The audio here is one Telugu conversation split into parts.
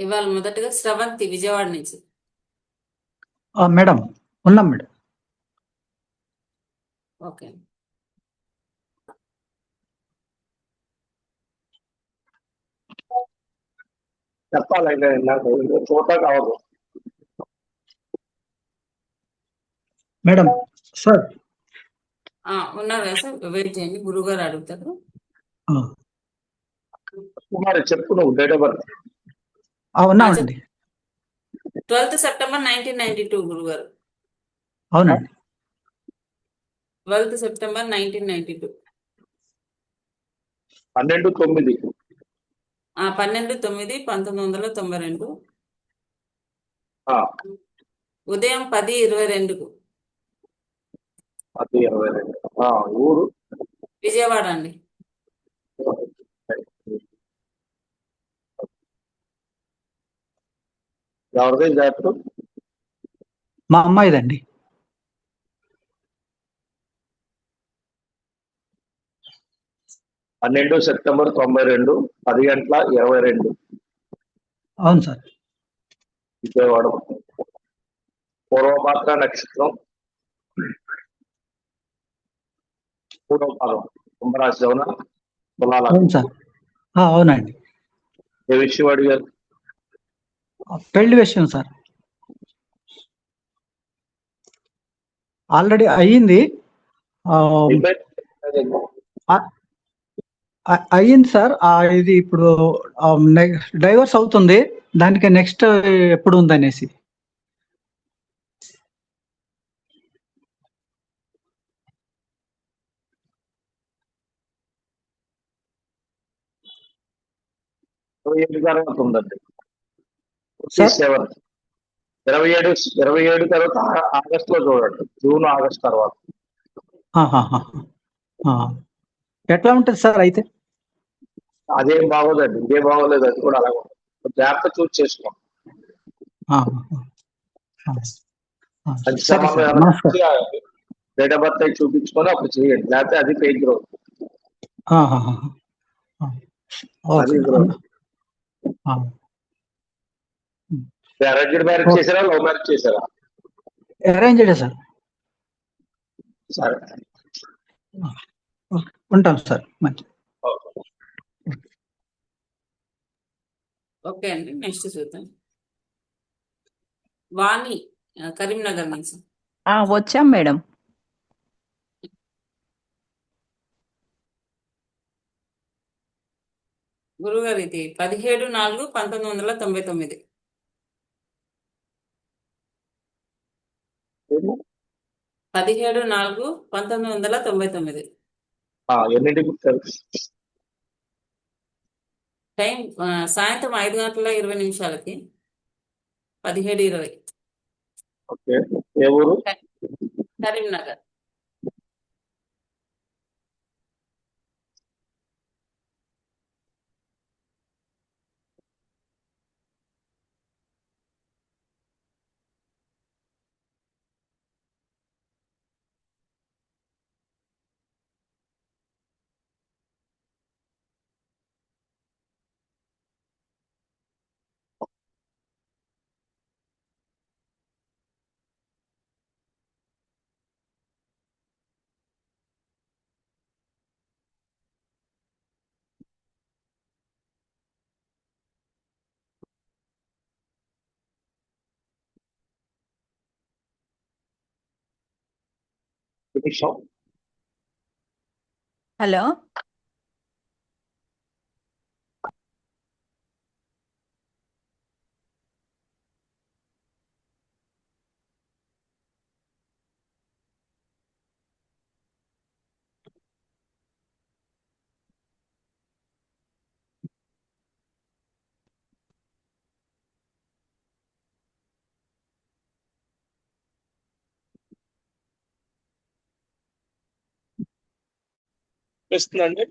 ఇవాళ మొదటగా శ్రవంతి విజయవాడ నుంచి. మేడం ఉన్నాం మేడం. ఓకే. చెప్పాలంటే నాకు చోట కావాలి మేడం సార్. ఉన్నారు కదా సార్, వెయిట్ చేయండి, గురుగారు అడుగుతారు. కుమారి చెప్పు, నువ్వు డేట్ ఆఫ్ బర్త్. ఉన్నామండి. 12th సెప్టెంబర్ 1992 గురుగారు. అవునండి. 12th September 1992. 12/9. 12/9/1992. ఉదయం 10:22. 10:22. ఊరు విజయవాడ అండి. ఎవరిదే జాతర? మా అమ్మాయిదండి. September 92, 10:22. అవును సార్. విజయవాడ. పూర్వపాత్ర నక్షత్రం, పూర్వపాదం, కుంభరాశి. అవునా? అవును సార్. అవునండి. ఏ విషయం అడిగారు? పెళ్లి విషయం సార్. ఆల్రెడీ అయ్యింది. అయ్యింది సార్. ఇది ఇప్పుడు డైవర్స్ అవుతుంది. దానికి నెక్స్ట్ ఎప్పుడు ఉందనేసి. ఉందండి. 27 తర్వాత ఆగస్టులో చూడండి. జూన్ ఆగస్ట్ తర్వాత. ఎట్లా ఉంటుంది సార్ అయితే? అదేం బాగోదండి, ఇదేం బాగోలేదు. అది కూడా అలాగే ఉంటుంది. జాగ్రత్త చూసి చేసుకోండి. డేట్ ఆఫ్ బర్త్ చూపించుకొని అప్పుడు చేయండి, లేకపోతే అది ఫేక్ గ్రోత్. అది గ్రోత్. అరేంజ్డ్ మ్యారేజ్ చేశారా, లవ్ మ్యారేజ్ చేశారా? Arranged sir. సరే, ఉంటాం సార్. మంచి. ఓకే అండి, నెక్స్ట్ చూద్దాం. వాణి కరీంనగర్ నుంచి. వచ్చాం మేడం. గురుగారు ఇది 17/4/1999. 17/4/1999. ఎన్నింటికి? టైం సాయంత్రం 5:20 17:20. ఓకే. ఏ ఊరు? కరీంనగర్. హలో. వినిపిస్తుందండి?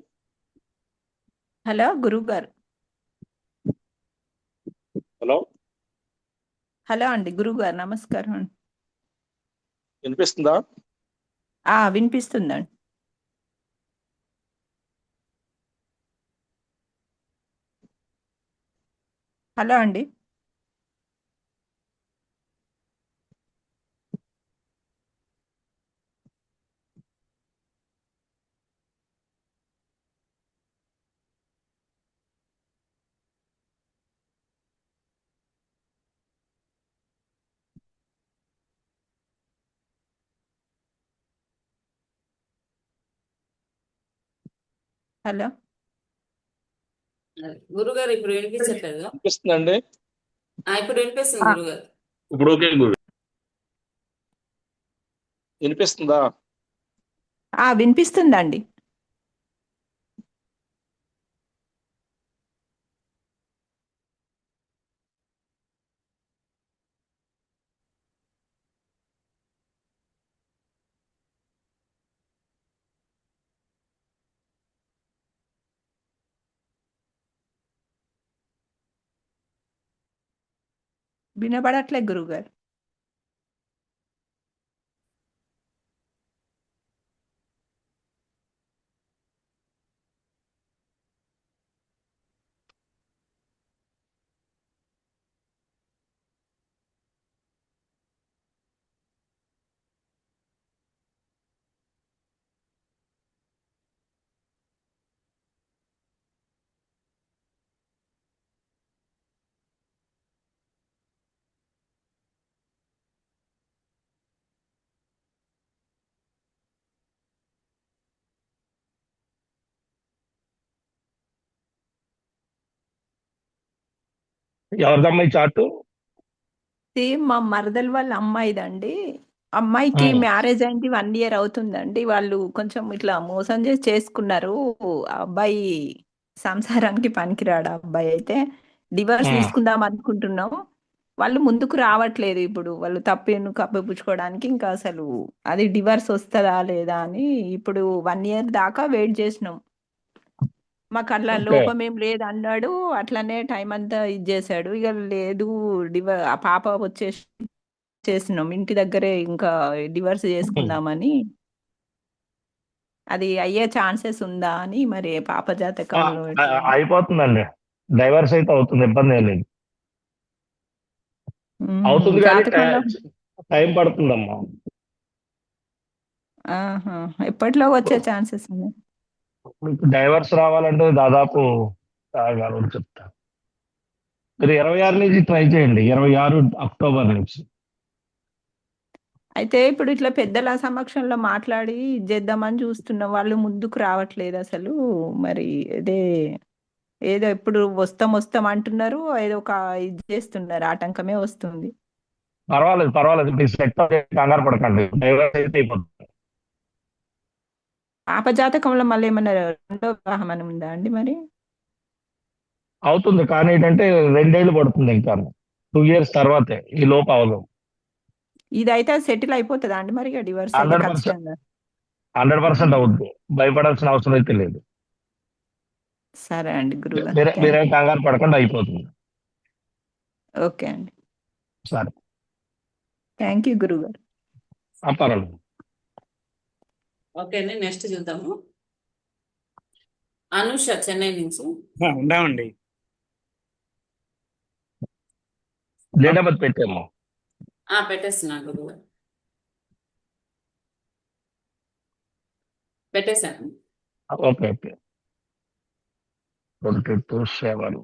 హలో గురువు గారు. హలో. హలో అండి గురువు గారు, నమస్కారం అండి. వినిపిస్తుందా? వినిపిస్తుందండి. హలో అండి. హలో గురుగారు ఇప్పుడు వినిపించట్లేదు. అనిపిస్తుందండి. ఇప్పుడు వినిపిస్తుంది ఆ, గురుగారు. ఇప్పుడు ఓకే గురు వినిపిస్తుందా? వినిపిస్తుందండి. వినబడట్లే గురుగారు. ఎవరిదమ్మా ఈ చార్టు? సేమ్ మా మరదల వాళ్ళ అమ్మాయిదండి. అమ్మాయికి మ్యారేజ్ అయింది 1 year అవుతుందండి. వాళ్ళు కొంచెం ఇట్లా మోసం చేసి చేసుకున్నారు. ఆ అబ్బాయి సంసారానికి పనికిరాడు. ఆ అబ్బాయి అయితే డివర్స్ తీసుకుందాం అనుకుంటున్నాం. వాళ్ళు ముందుకు రావట్లేదు. ఇప్పుడు వాళ్ళు తప్పును కప్పిపుచ్చుకోవడానికి ఇంకా అసలు అది డివర్స్ వస్తుందా లేదా అని ఇప్పుడు 1 year దాకా వెయిట్ చేసినాం. మాకు అట్లా ఓకే. లోపం ఏం లేదు అన్నాడు. అట్లనే టైం అంతా ఇది చేశాడు. ఇక లేదు, ఆ పాప వచ్చేసి చేసినాం ఇంటి దగ్గరే ఇంకా డివర్స్ చేసుకుందామని. అది అయ్యే ఛాన్సెస్ ఉందా అని మరి పాప ఆ, జాతకంలో ఎట్లా అయిపోతుందండి. డైవర్స్ అయితే అవుతుంది, ఇబ్బంది ఏం లేదు. అవుతుంది కానీ జాతకంలో టైం పడుతుందమ్మా. ఆహా ఎప్పట్లో వచ్చే ఛాన్సెస్ ఉన్నాయి? మీకు డైవర్స్ రావాలంటే దాదాపు కాదు చెప్తా. మీరు 26 నుంచి ట్రై చేయండి, 26 అక్టోబర్ నుంచి. అయితే ఇప్పుడు ఇట్లా పెద్దల సమక్షంలో మాట్లాడి ఇది చేద్దామని చూస్తున్నాం. వాళ్ళు ముందుకు రావట్లేదు అసలు. మరి అదే ఏదో ఎప్పుడు వస్తాం వస్తాం అంటున్నారు. ఏదో ఒక ఇది చేస్తున్నారు, ఆటంకమే వస్తుంది. పర్వాలేదు పర్వాలేదు, మీరు సెట్ కంగారు పడకండి, డైవర్స్ అయితే అయిపోతుంది. పాప జాతకంలో మళ్ళీ ఏమన్నా రెండో వివాహం అని ఉందా అండి మరి? అవుతుంది కానీ ఏంటంటే 2 ఏళ్ళు పడుతుంది, ఇంకా 2 years తర్వాతే, ఈ లోపు అవదు. ఇదైతే సెటిల్ అయిపోతుందా అండి మరి? డివర్స్ అయితే 100% ఖచ్చితంగా. 100% అవుద్ది, భయపడాల్సిన అవసరం అయితే లేదు. సరే అండి గురుగారు, మీరేం కంగారు పడకుండా అయిపోతుంది. ఓకే అండి. సరే, థ్యాంక్ యూ గురుగారు. పర్వాలేదు. ఓకే అండి, నెక్స్ట్ చూద్దాము. అనుష చెన్నై నుంచి. ఉండామండి. డేట్ ఆఫ్ బర్త్ పెట్టాము. పెట్టేస్తున్నాను గురుగారు, పెట్టేశాను. Okay okay. 22/7.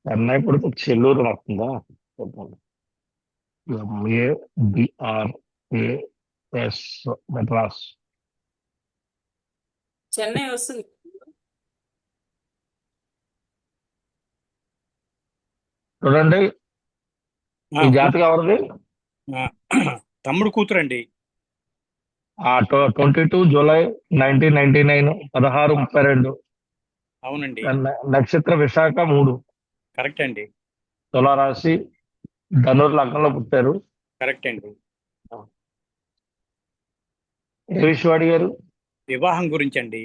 చెన్నై కొడుకు చెల్లూరు వస్తుందా? MADRAS మెడ్రాస్. చెన్నై వస్తుంది. చూడండి, ఈ జాతకం ఎవరిది? తమ్ముడు కూతురండి. 22 జూలై 1999, 16:32. అవునండి, నక్షత్ర విశాఖ 3, కరెక్ట్ అండి, తులారాశి, ధనుర్ లగ్నంలో పుట్టారు. కరెక్ట్ అండి. ఏ విషయం అడిగారు? వివాహం గురించి అండి.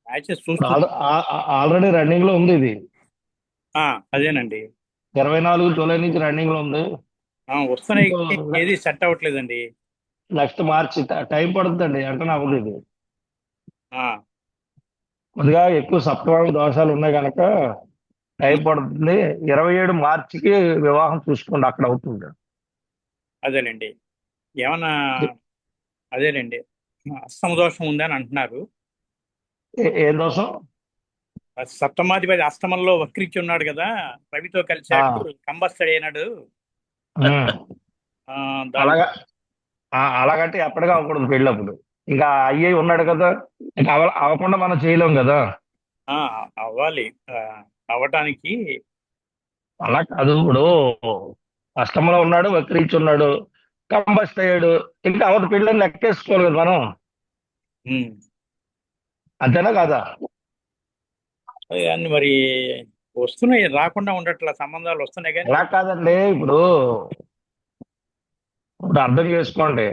మ్యాచెస్ చూస్తూ ఆల్రెడీ రన్నింగ్ లో ఉంది ఇది. అదేనండి. 24 జూలై నుంచి రన్నింగ్ లో ఉంది. వస్తున్నాయి. ఇంకో ఏది సెట్ అవ్వట్లేదండి. నెక్స్ట్ మార్చి టైం పడుతుందండి, వెంటనే అవ్వదు ఇది. ఆ, కొద్దిగా ఎక్కువ సప్తమ దోషాలు ఉన్నాయి కనుక టైం పడుతుంది. 27 మార్చికి వివాహం చూసుకోండి, అక్కడ అవుతుంది. అదేలేండి. ఏమన్నా అదేలేండి, అస్తమ దోషం ఉందని అంటున్నారు. ఏం దోషం? సప్తమాధిపతి అష్టమంలో వక్రించి ఉన్నాడు కదా, రవితో ఆ, కలిశాడు, కంబస్థుడు అయినాడు. ఉమ్. ఆ, దాని అలాగా అలాగంటే ఎప్పటికీ అవ్వకూడదు పెళ్ళప్పుడు. ఇంకా అయ్యే ఉన్నాడు కదా, ఇంకా అవ్వకుండా మనం చేయలేం కదా. ఆ, అవ్వాలి. అవ్వటానికి అలా కాదు, ఇప్పుడు అష్టంలో ఉన్నాడు, వక్రించి ఉన్నాడు, కంబస్ట్ అయ్యాడు, ఇంకా అవత పెళ్ళని లెక్కేసుకోవాలి కదా మనం. ఉమ్, అంతేనా కాదా? అదే కానీ మరి వస్తున్నాయి, రాకుండా ఉండట్లా, సంబంధాలు వస్తున్నాయి కానీ. అలా కాదండి, ఇప్పుడు ఇప్పుడు అర్థం చేసుకోండి.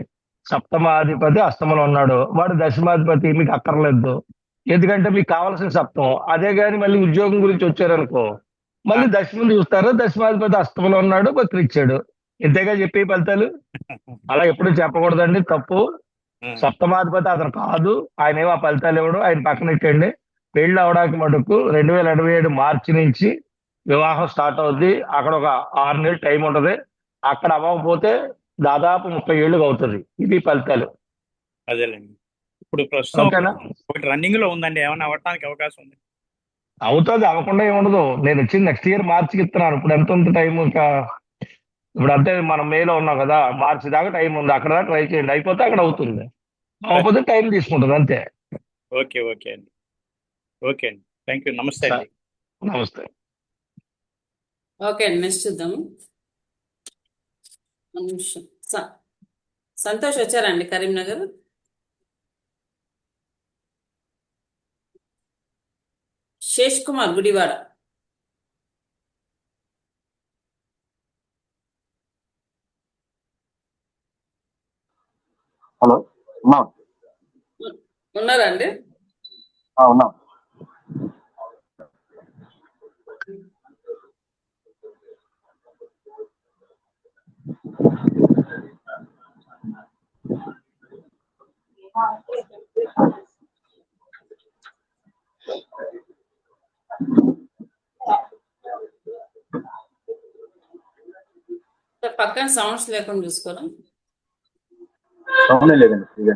సప్తమాధిపతి అష్టమంలో ఉన్నాడు, వాడు దశమాధిపతి మీకు అక్కర్లేదు, ఎందుకంటే మీకు కావాల్సిన సప్తం అదే. కానీ మళ్ళీ ఉద్యోగం గురించి వచ్చారనుకో, ఆ, మళ్ళీ దశమం చూస్తారు, దశమాధిపతి అష్టమంలో ఉన్నాడు, వక్రిచ్చాడు. ఇంతేగా చెప్పే ఫలితాలు. అలా ఎప్పుడు చెప్పకూడదండి, తప్పు. ఆ, సప్తమాధిపతి అతను కాదు, ఆయన ఏమో ఆ ఫలితాలు ఇవ్వడు, ఆయన పక్కన ఇట్టండి. పెళ్లి అవడానికి మటుకు 2027 మార్చి నుంచి వివాహం స్టార్ట్ అవుద్ది. అక్కడ ఒక 6 నెలలు టైం ఉంటది. అక్కడ అవ్వకపోతే దాదాపు 30 ఏళ్ళుగా అవుతుంది. ఇది ఫలితాలు. అదేలేండి. ఇప్పుడు ప్రస్తుతం ఓకేనా? ఒకటి రన్నింగ్ లో ఉందండి, ఏమైనా అవ్వటానికి అవకాశం ఉంది? అవుతుంది, అవ్వకుండా ఏముండదు. నేను వచ్చింది నెక్స్ట్ ఇయర్ మార్చికి ఇస్తున్నాను. ఇప్పుడు ఎంత ఉంది టైం? ఇంకా ఇప్పుడు అంతే, మనం మేలో ఉన్నాం కదా, మార్చి దాకా టైం ఉంది. అక్కడ దాకా ట్రై చేయండి, అయిపోతే అక్కడ అవుతుంది. అవ్వకపోతే టైం తీసుకుంటుంది అంతే. ఓకే, ఓకే అండి. ఓకే అండి, థ్యాంక్ యూ, నమస్తే సరే, అండి. నమస్తే. ఓకే అండి, నెక్స్ట్ చూద్దాము. ఒక నిమిషం. సంతోష్ వచ్చారండి కరీంనగర్. శేష్ కుమార్ గుడివాడ. హలో, ఉన్నాం. ఉన్నారండి? ఉన్నాం. పక్కన సౌండ్స్ లేకుండా చూసుకోరా. సౌండ్ లేదండి, ఫ్రీగా.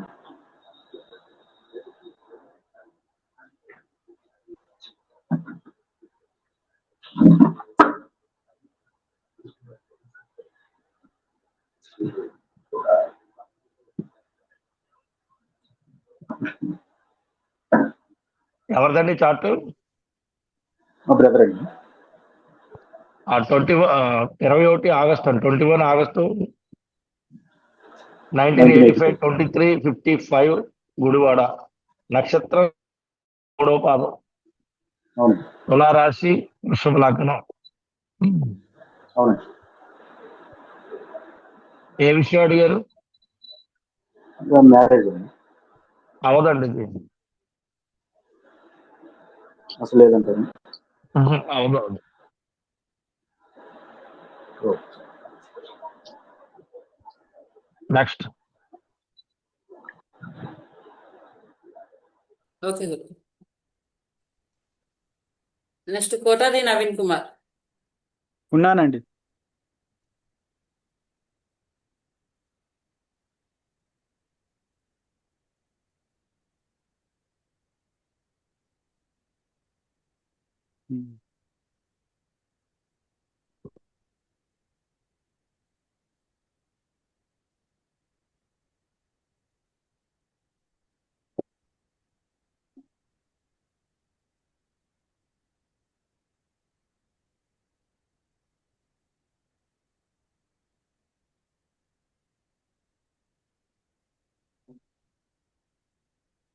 ఎవరిదండి చార్ట్? మా బ్రదర్ అండి. 21 ఆగస్టు అండి, 21 ఆగస్టు 1985. 1985, 23:55 గుడివాడ. నక్షత్రం 3వ పాదం, అవును, తులారాశి, వృషభ లగ్నం. అవునండి. ఏ విషయం అడిగారు? మ్యారేజ్ అండి. అవదండి ఇది. అసలు లేదంటారు. అవదు. నెక్స్ట్. ఓకే, నెక్స్ట్ కోటాది నవీన్ కుమార్. ఉన్నానండి.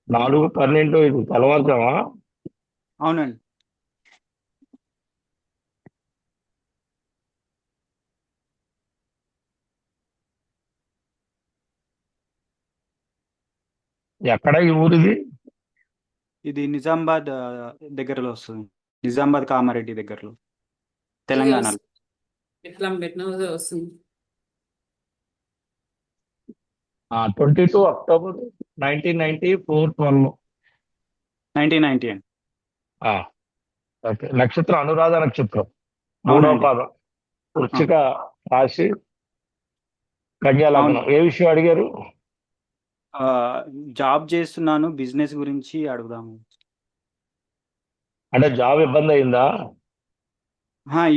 నాలుగు 12 ఇది తెల్లవారుజామా? అవునండి. ఎక్కడ ఈ ఊరిది? ఇది నిజామాబాద్ దగ్గరలో వస్తుంది. నిజామాబాద్ కామారెడ్డి దగ్గరలో, తెలంగాణలో. ఇట్లా పెట్టిన వస్తుంది. 22 అక్టోబర్ 1994 12. 1990 అండి. ఓకే. నక్షత్రం అనురాధ నక్షత్రం, మూడవ అవునండి. పాదం, వృశ్చిక రాశి, కన్యా అవును. లగ్నం. ఏ విషయం అడిగారు? ఆ, జాబ్ చేస్తున్నాను, బిజినెస్ గురించి అడుగుదాము. అంటే జాబ్ ఇబ్బంది అయిందా?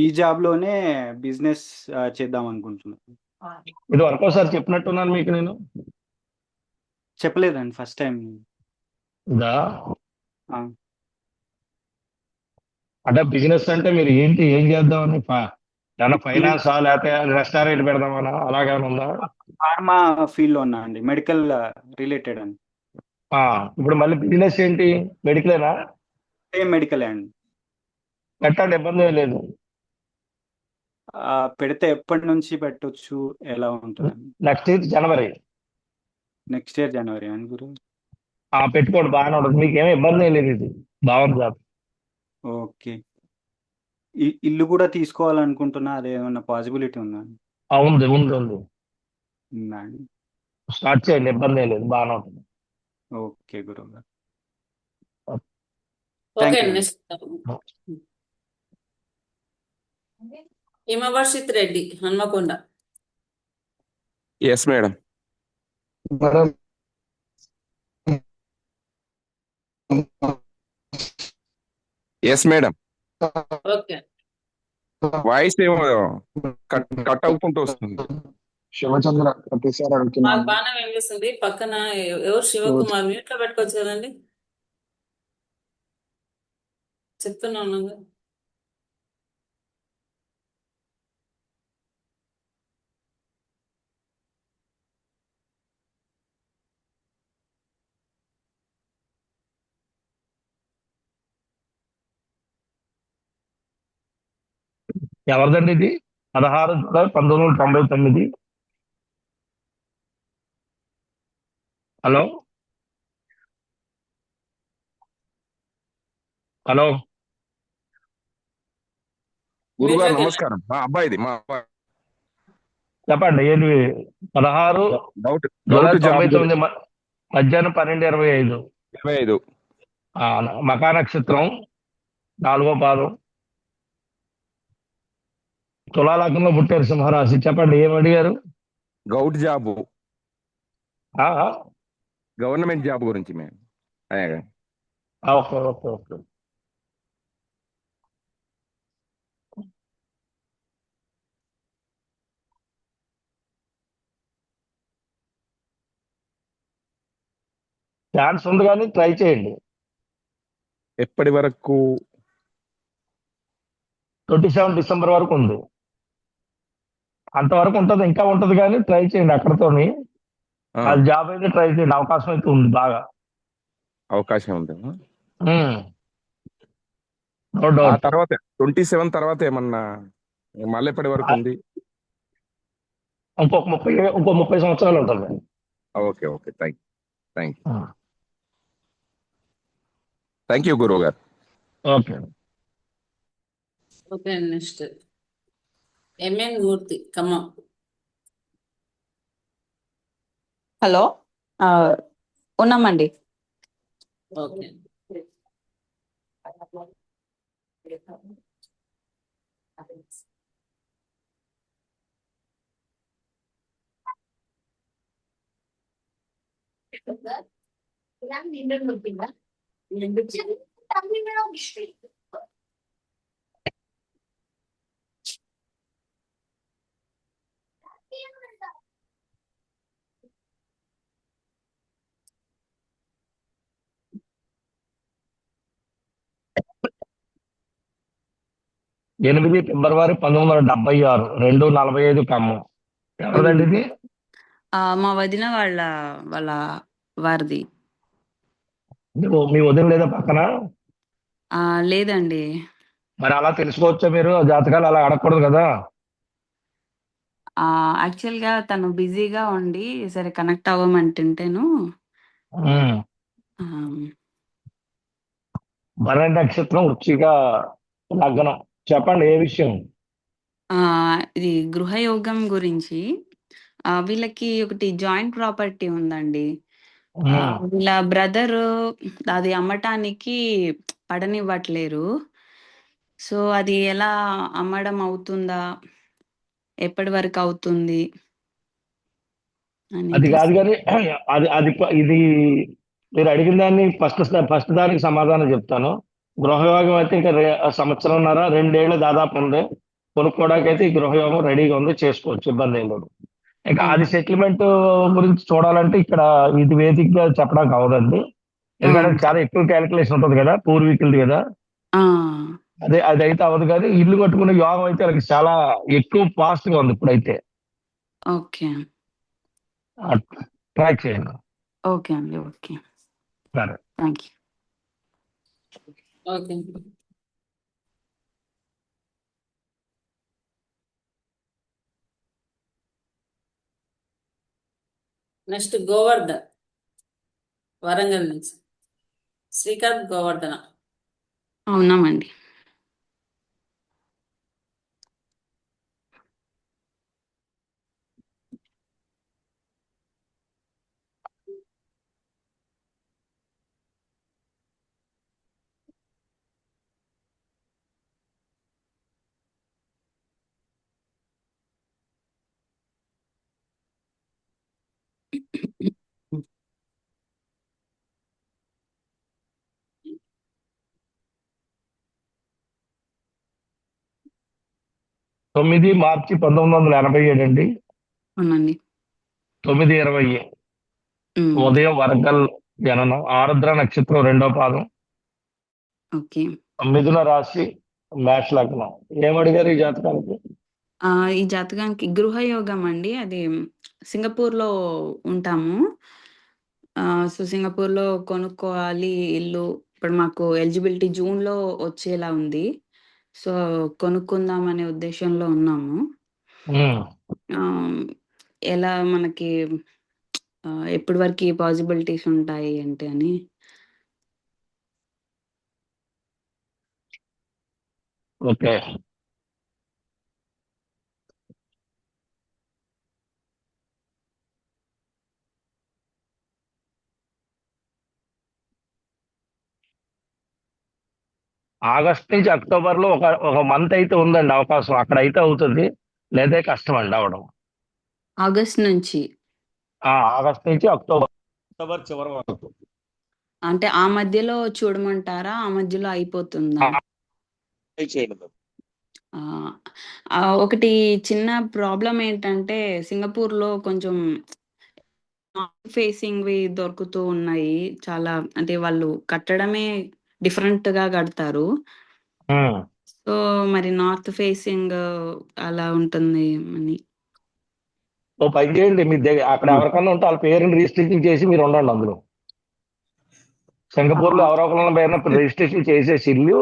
ఈ జాబ్ లోనే బిజినెస్ చేద్దాం అనుకుంటున్నాను. ఇది వరకు ఒకసారి చెప్పినట్టున్నాను మీకు నేను. చెప్పలేదండి, ఫస్ట్ టైం. ఇదా? అంటే బిజినెస్ అంటే మీరు ఏం చేద్దామని ఏమన్నా ఫైనాన్సా లేకపోతే రెస్టారెంట్ పెడదామనా అలాగేమైనా ఉందా? ఫార్మా ఫీల్డ్ లో ఉన్నా అండి, మెడికల్ రిలేటెడ్ అండి. ఇప్పుడు మళ్ళీ బిజినెస్ ఏంటి? మెడికలేనా? సేమ్ మెడికల్ అండి. పెట్టండి, ఇబ్బంది ఏం లేదు. పెడితే ఎప్పటి నుంచి పెట్టొచ్చు, ఎలా ఉంటుందండి? నెక్స్ట్ ఇయర్ జనవరి. నెక్స్ట్ ఇయర్ జనవరి అని గురు. పెట్టుకోండి, బాగానే ఉంటుంది, మీకు ఏమీ ఇబ్బంది ఏం లేదు. ఇది బాగుంది జాబ్. ఓకే. ఇల్లు కూడా తీసుకోవాలనుకుంటున్నా, అదేమన్నా పాసిబిలిటీ ఉందా? ఉంది ఉంది ఉంది. ఉందా అండి? స్టార్ట్ చేయండి, ఇబ్బంది ఏం లేదు, బాగానే ఉంటుంది. ఓకే గురువు గారు. ఓకే థ్యాంక్ యూ అండి. అండి. Next Himavarshith Reddy, Hanamkonda. Yes madam. Yes madam. Okay. Voice ఏమో కట్ అవుకుంటూ వస్తుంది. శివచంద్ర ప్రతిసారి మాకు అడుగుతున్నాను. బాగానే వినిపిస్తుంది. పక్కన ఎవరు శివకుమార్ మ్యూట్ లో పెట్టుకోవచ్చు కదండి. చెప్తున్నాను కదా. ఎవరిదండి ఇది? 16 జూలై 1999. హలో హలో గురుగారు మ్యూట్లోకి నమస్కారం. మా అబ్బాయిది మా అబ్బాయి చెప్పండి. ఏంటి? 16 డౌట్ జూలై డౌట్ జాబ్ 99 మధ్యాహ్నం 12:25. 25. మకా నక్షత్రం, 4వ పాదం, తులాలగ్నంలో పుట్టారు, సింహరాశి. చెప్పండి, ఏం అడిగారు? గౌట్ జాబ్, ఆ, ఆ, గవర్నమెంట్ జాబ్ గురించి మేము. Okay okay okay. ఛాన్స్ ఉంది కానీ ట్రై చేయండి. ఎప్పటి వరకు? 27 డిసెంబర్ వరకు ఉంది. అంతవరకు ఉంటుంది, ఇంకా ఉంటుంది, కానీ ట్రై చేయండి అక్కడతోని. అది జాబ్ అయితే ట్రై చేయండి, అవకాశం అయితే ఉంది బాగా. అవకాశం ఉంది. నో ఆ డౌట్. తర్వాత 27 తర్వాత ఏమన్నా మళ్ళీ ఎప్పటి వరకు ఉంది? ఇంకో 30 సంవత్సరాలు ఉంటుంది. Okay okay. థ్యాంక్ యూ గురువు గారు. ఓకే. ఓకే అండి. నెక్స్ట్ ఎంఎన్ మూర్తి, ఖమ్మం. హలో, ఉన్నామండి. ఓకే. ఫిబ్రవరి 1976, 2:45 ఖమ్మం. ఎవరిదండి ఇది? మా వదిన వాళ్ళ వాళ్ళ వారిది. మీ వదిన లేదా పక్కన? లేదండి. మరి అలా తెలుసుకోవచ్చా మీరు? జాతకాలు అలా అడగకూడదు కదా. యాక్చువల్గా తను బిజీగా ఉండి సరే కనెక్ట్ అవ్వమంటుంటేను. భరణి నక్షత్రం, వృశ్చిక లగ్నం. చెప్పండి, ఏ విషయం? ఇది గృహయోగం గురించి. వీళ్ళకి ఒకటి జాయింట్ ప్రాపర్టీ ఉందండి. ఉమ్. వీళ్ళ బ్రదర్ అది అమ్మటానికి పడనివ్వట్లేరు. సో అది ఎలా అమ్మడం అవుతుందా, ఎప్పటి వరకు అవుతుంది అది అనేది. కాదు కానీ ఇది మీరు అడిగిన దాన్ని ఫస్ట్ దానికి సమాధానం చెప్తాను. గృహయోగం అయితే ఇంకా సంవత్సరంన్నర 2 ఏళ్ళు దాదాపు ఉంది. కొనుక్కోవడానికి అయితే ఈ గృహయోగం రెడీగా ఉంది, చేసుకోవచ్చు, ఇబ్బంది ఏం లేదు. ఇంకా అది సెటిల్మెంట్ గురించి చూడాలంటే ఇక్కడ ఇది వేదిక్ గా చెప్పడానికి అవదండి. ఎందుకంటే అది చాలా ఎక్కువ క్యాలిక్యులేషన్ ఉంటుంది కదా, పూర్వీకులది కదా. ఆ, అది అయితే అవ్వదు. కానీ ఇల్లు కట్టుకునే యోగం అయితే వాళ్ళకి చాలా ఎక్కువ ఫాస్ట్ గా ఉంది ఇప్పుడైతే. ఓకే ట్రై చేయండి. ఓకే అండి. ఓకే, సరే. Thank you. Okay. Next Govardhan, Warangal నుంచి. శ్రీకాంత్ గోవర్ధన. అవునామండి. మార్చి 1987 అండి. అవునండి. 9:20 ఉదయం వరంగల్ జననం. ఆరుద్ర నక్షత్రం 2వ పాదం. ఓకే. మిథున రాశి, మేష లగ్నం. ఏమడిగారు ఈ జాతకానికి? ఈ జాతకానికి గృహయోగం అండి. అది సింగపూర్లో ఉంటాము. సో సింగపూర్లో కొనుక్కోవాలి ఇల్లు. ఇప్పుడు మాకు ఎలిజిబిలిటీ జూన్లో వచ్చేలా ఉంది. సో కొనుక్కుందాం అనే ఉద్దేశంలో ఉన్నాము. ఉమ్. ఎలా మనకి ఎప్పటి వరకు పాసిబిలిటీస్ ఉంటాయి అంటే అని. ఓకే. ఆగస్ట్ నుంచి అక్టోబర్ లో ఒక మంత్ అయితే ఉందండి అవకాశం. అక్కడ అయితే అవుతుంది, లేదా కష్టం అండి అవడం. ఆగస్ట్ నుంచి ఆగస్ట్ నుంచి అక్టోబర్ చివరి వరకు. అంటే ఆ మధ్యలో చూడమంటారా? ఆ మధ్యలో అయిపోతుందా? ఒకటి చిన్న ప్రాబ్లం ఏంటంటే సింగపూర్లో కొంచెం ఫేసింగ్వి దొరుకుతూ ఉన్నాయి. చాలా అంటే వాళ్ళు కట్టడమే డిఫరెంట్ గా కడతారు. సో మరి నార్త్ ఫేసింగ్ అలా ఉంటుంది అని. ఓ పని చేయండి, మీ దగ్గర అక్కడ ఎవరికన్నా ఉంటే వాళ్ళ పేరుని రిజిస్ట్రేషన్ చేసి మీరు ఉండండి అందులో. సింగపూర్ లో ఎవరొకరి పేరున రిజిస్ట్రేషన్ చేసేసి ఇల్లు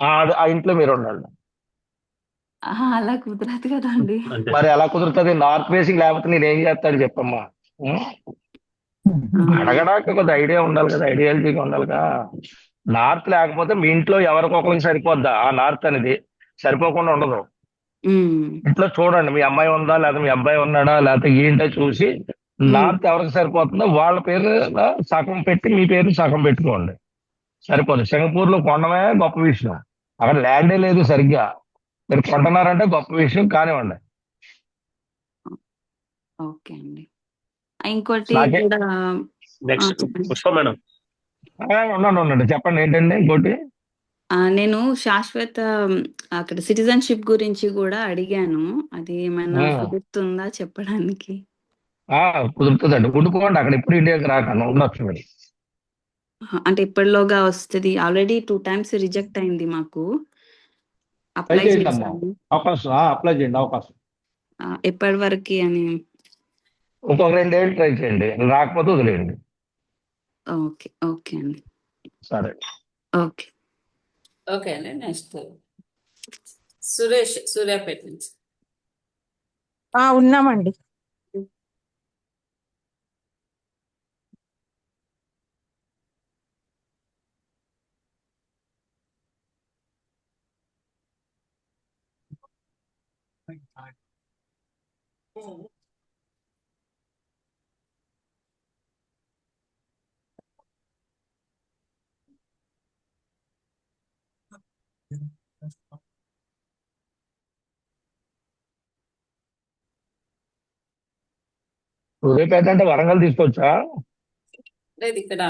ఆ ఇంట్లో మీరు ఉండండి. అలా కుదరదు కదండి. మరి ఎలా కుదురుతుంది? నార్త్ ఫేసింగ్ లేకపోతే నేను ఏం చేస్తాను చెప్పమ్మా. ఉం? అడగడానికి కొద్ది ఐడియా ఉండాలి కదా, ఐడియాలజీగా ఉండాలి కదా. నార్త్ లేకపోతే మీ ఇంట్లో ఎవరికొకరికి సరిపోద్దా? ఆ నార్త్ అనేది సరిపోకుండా ఉండదు. ఇంట్లో చూడండి, మీ అమ్మాయి ఉందా లేదా మీ అబ్బాయి ఉన్నాడా లేకపోతే ఏంటో చూసి నార్త్ ఎవరికి సరిపోతుందో వాళ్ళ పేరు సగం పెట్టి మీ పేరు సగం పెట్టుకోండి, సరిపోదు. సింగపూర్ లో కొనడమే గొప్ప విషయం. అక్కడ ల్యాండే లేదు సరిగ్గా, మీరు కొంటున్నారంటే గొప్ప విషయం, కానివ్వండి. ఓకే అండి. ఇంకోటి నాకే కూడా నెక్స్ట్ చెప్పండి. పుష్ప మేడం. ఉండండి చెప్పండి ఏంటండి ఇంకోటి. నేను శాశ్వత అక్కడ సిటిజన్షిప్ గురించి కూడా అడిగాను. అది ఏమైనా కుదురుతుందా చెప్పడానికి? కుదురుతుందండి, ఉండిపోండి అక్కడ, ఎప్పుడు ఇండియాకి రాకండి, ఉండొచ్చు మీరు. అంటే ఎప్పటిలోగా వస్తుంది? ఆల్రెడీ 2 times రిజెక్ట్ అయింది మాకు. ట్రై అప్లై చేయండి అమ్మా, చేశాను. అవకాశం అప్లై చేయండి అవకాశం. ఎప్పటి వరకు అని? ఇంకొక 2 ఏళ్ళు ట్రై చేయండి, రాకపోతే వదిలేయండి. ఓకే. ఓకే అండి. సరే. ఓకే. ఓకే అండి. నెక్స్ట్ సురేష్, సూర్యాపేట నుంచి. ఉన్నామండి. సూర్యాపేట అంటే వరంగల్ తీసుకోవచ్చా? లేదు ఇక్కడ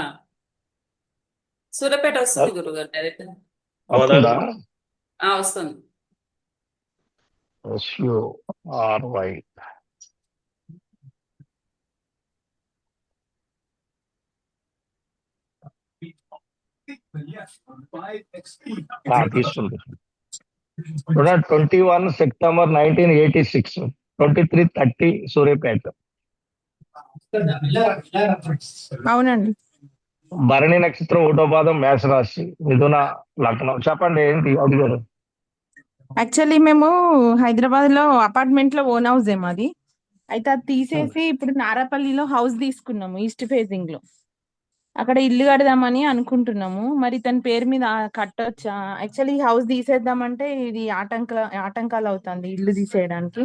సూర్యాపేట వస్తుంది గురుగారు డైరెక్ట్. వస్తుందా? వస్తుంది. SURY. తీసుకుంది. 21 సెప్టెంబర్ 1986, 23:30 సూర్యాపేట. అవునండి. భరణి నక్షత్రం, ఒకటో పాదం, మేషరాశి, మిథున లగ్నం. చెప్పండి ఏంటి అడిగారు? యాక్చువల్లీ మేము హైదరాబాద్ లో అపార్ట్మెంట్ లో ఓన్ హౌస్ మాది. అయితే అది తీసేసి ఇప్పుడు నారాపల్లిలో హౌస్ తీసుకున్నాము ఈస్ట్ ఫేసింగ్ లో. అక్కడ ఇల్లు కడదామని అనుకుంటున్నాము. మరి తన పేరు మీద కట్టొచ్చా? యాక్చువల్లీ ఈ హౌస్ తీసేద్దామంటే ఇది ఆటంకాలు అవుతుంది ఇల్లు తీసేయడానికి.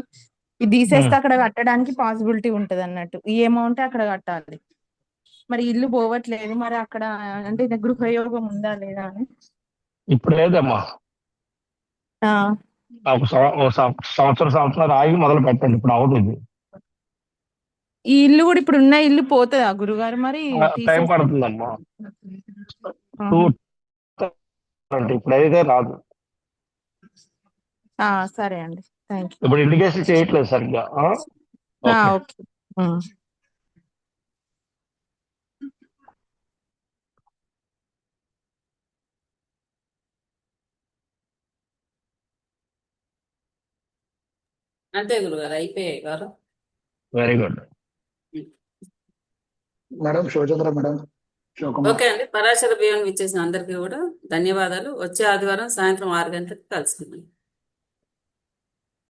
ఇది తీసేస్తే అక్కడ కట్టడానికి పాసిబిలిటీ ఉంటది అన్నట్టు. ఈ అమౌంట్ అక్కడ కట్టాలి. మరి ఇల్లు పోవట్లేదు. మరి అక్కడ అంటే ఇది గృహయోగం ఉందా లేదా అని. ఇప్పుడు లేదమ్మా. ఆ, ఒక సంవత్సరం ఆగి మొదలు పెట్టండి. ఇప్పుడు అవుతుంది. ఈ ఇల్లు కూడా ఇప్పుడు ఉన్న ఇల్లు పోతుందా గురుగారు? మరి టైం పడుతుందమ్మా. ఇప్పుడు అయితే రాదు. సరే అండి, థ్యాంక్ యూ. ఇప్పుడు ఇండికేషన్ చేయట్లేదు సరిగ్గా. ఓకే. అంతే గురుగారు, అయిపోయాయి గారు. Very good madam. Shivachandra madam. Okay అండి. పరాశర బియ్యం ఇచ్చేసిన అందరికీ కూడా ధన్యవాదాలు. వచ్చే ఆదివారం సాయంత్రం 6 గంటలకు కలుసుకుందాం.